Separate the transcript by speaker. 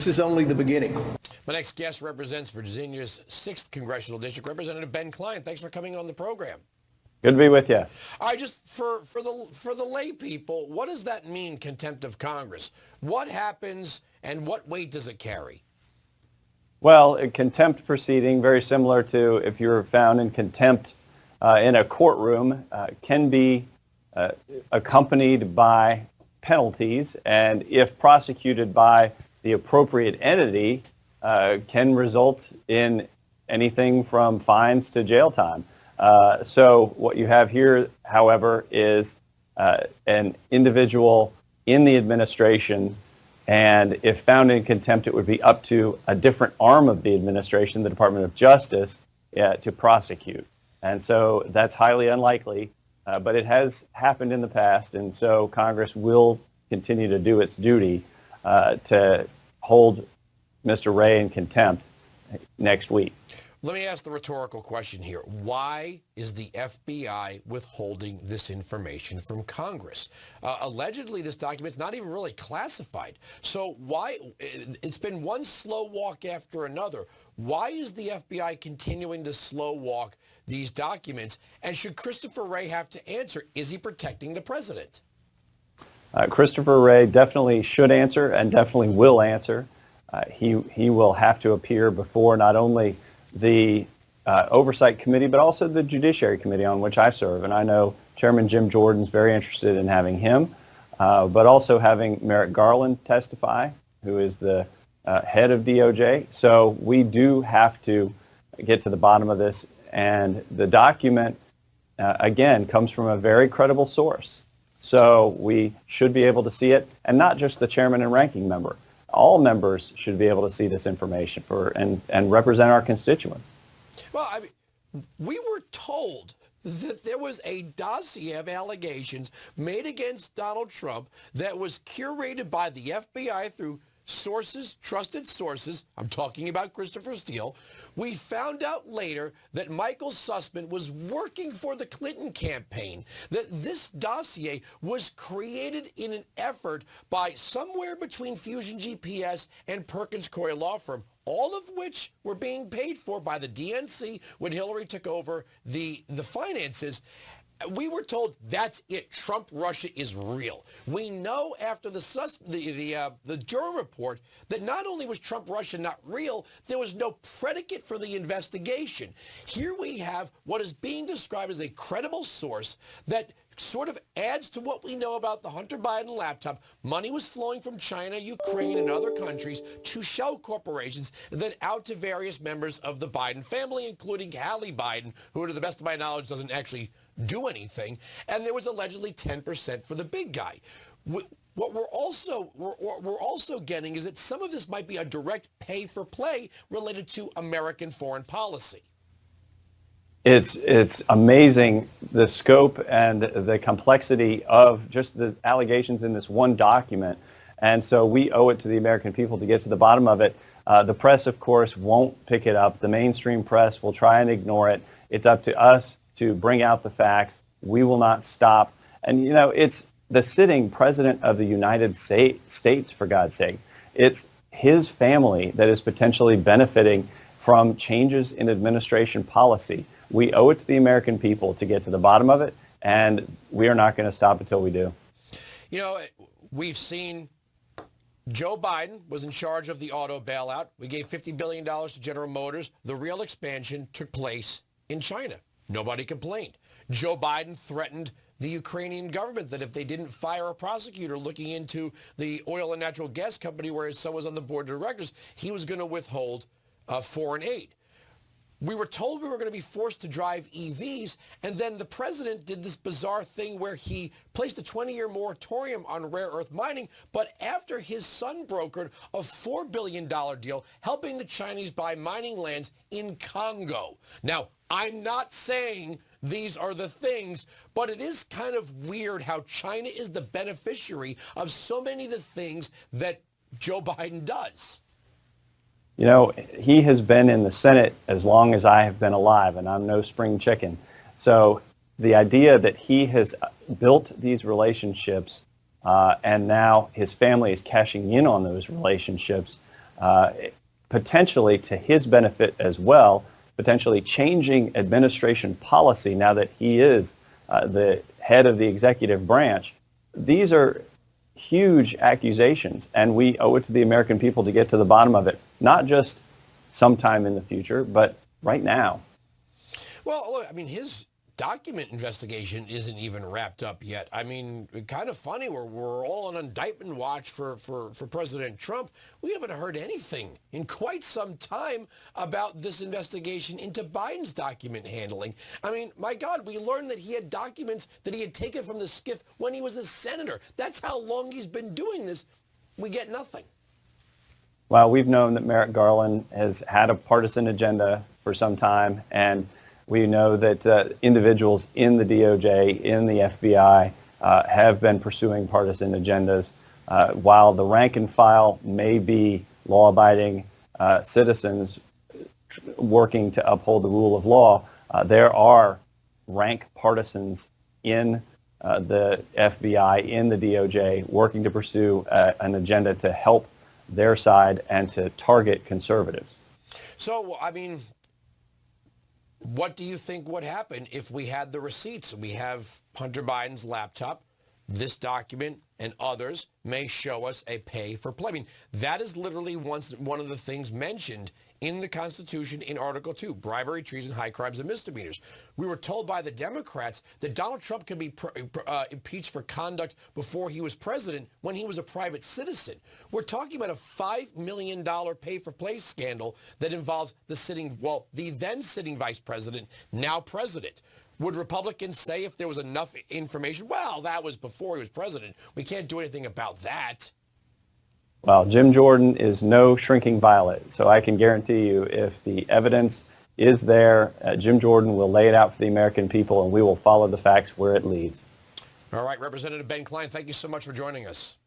Speaker 1: This is only the beginning.
Speaker 2: My next guest represents Virginia's 6th Congressional District, Representative Ben Cline. Thanks for coming on the program.
Speaker 3: Good to be with you.
Speaker 2: All right, just for the lay people, what does that mean, contempt of Congress? What happens and what weight does it carry?
Speaker 3: Well, a contempt proceeding, very similar to if you're found in contempt in a courtroom, can be accompanied by penalties, and if prosecuted by the appropriate entity, can result in anything from fines to jail time. So what you have here, however, is an individual in the administration, and if found in contempt, it would be up to a different arm of the administration, the Department of Justice, to prosecute. And so that's highly unlikely, but it has happened in the past, and so Congress will continue to do its duty to hold Mr. Wray in contempt next week.
Speaker 2: Let me ask the rhetorical question here. Why is the FBI withholding this information from Congress? Allegedly, this document's not even really classified. So why? It's been one slow walk after another. Why is the FBI continuing to slow walk these documents? And should Christopher Wray have to answer? Is he protecting the president?
Speaker 3: Christopher Wray definitely should answer and definitely will answer. He will have to appear before not only the Oversight Committee, but also the Judiciary Committee on which I serve. And I know Chairman Jim Jordan's very interested in having him, but also having Merrick Garland testify, who is the head of DOJ. So we do have to get to the bottom of this. And the document, again, comes from a very credible source. So we should be able to see it, and not just the chairman and ranking member. All members should be able to see this information and represent our constituents.
Speaker 2: Well, I mean, we were told that there was a dossier of allegations made against Donald Trump that was curated by the FBI through sources, trusted sources. I'm talking about Christopher Steele. We found out later that Michael Sussman was working for the Clinton campaign, that this dossier was created in an effort by somewhere between Fusion GPS and Perkins Coie Law Firm, all of which were being paid for by the DNC when Hillary took over the finances. We were told that's it. Trump-Russia is real. We know after the Durham report that not only was Trump-Russia not real, there was no predicate for the investigation. Here we have what is being described as a credible source that sort of adds to what we know about the Hunter Biden laptop. Money was flowing from China, Ukraine, and other countries to shell corporations, and then out to various members of the Biden family, including Hallie Biden, who, to the best of my knowledge, doesn't actually do anything. And there was allegedly 10% for the big guy. What we're also getting is that some of this might be a direct pay for play related to American foreign policy.
Speaker 3: It's amazing the scope and the complexity of just the allegations in this one document. And so we owe it to the American people to get to the bottom of it. The press, of course, won't pick it up. The mainstream press will try and ignore it. It's up to us to bring out the facts. We will not stop. And, you know, it's the sitting president of the United States, for God's sake. It's his family that is potentially benefiting from changes in administration policy. We owe it to the American people to get to the bottom of it, and we are not going to stop until we do.
Speaker 2: You know, we've seen Joe Biden was in charge of the auto bailout. We gave $50 billion to General Motors. The real expansion took place in China. Nobody complained. Joe Biden threatened the Ukrainian government that if they didn't fire a prosecutor looking into the oil and natural gas company where his son was on the board of directors, he was going to withhold foreign aid. We were told we were going to be forced to drive EVs, and then the president did this bizarre thing where he placed a 20-year moratorium on rare earth mining, but after his son brokered a $4 billion deal helping the Chinese buy mining lands in Congo. Now, I'm not saying these are the things, but it is kind of weird how China is the beneficiary of so many of the things that Joe Biden does.
Speaker 3: You know, he has been in the Senate as long as I have been alive, and I'm no spring chicken. So the idea that he has built these relationships and now his family is cashing in on those relationships potentially to his benefit as well, potentially changing administration policy now that he is the head of the executive branch. These are huge accusations, and we owe it to the American people to get to the bottom of it, not just sometime in the future, but right now.
Speaker 2: Well, look, I mean, his document investigation isn't even wrapped up yet. I mean, kind of funny. We're all on indictment watch for President Trump. We haven't heard anything in quite some time about this investigation into Biden's document handling. I mean, my God, we learned that he had documents that he had taken from the SCIF when he was a senator. That's how long he's been doing this. We get nothing.
Speaker 3: Well, we've known that Merrick Garland has had a partisan agenda for some time, and we know that individuals in the DOJ, in the FBI, have been pursuing partisan agendas. While the rank and file may be law-abiding citizens working to uphold the rule of law, there are rank partisans in the FBI, in the DOJ, working to pursue an agenda to help their side and to target conservatives.
Speaker 2: So, I mean, what do you think would happen if we had the receipts? We have Hunter Biden's laptop. This document and others may show us a pay for play. I mean, that is literally one of the things mentioned in the Constitution in Article 2, bribery, treason, high crimes, and misdemeanors. We were told by the Democrats that Donald Trump could be impeached for conduct before he was president when he was a private citizen. We're talking about a $5 million pay-for-play scandal that involves the then sitting vice president, now president. Would Republicans say if there was enough information, well, that was before he was president, we can't do anything about that?
Speaker 3: Well, Jim Jordan is no shrinking violet, so I can guarantee you if the evidence is there, Jim Jordan will lay it out for the American people, and we will follow the facts where it leads.
Speaker 2: All right, Representative Ben Cline, thank you so much for joining us.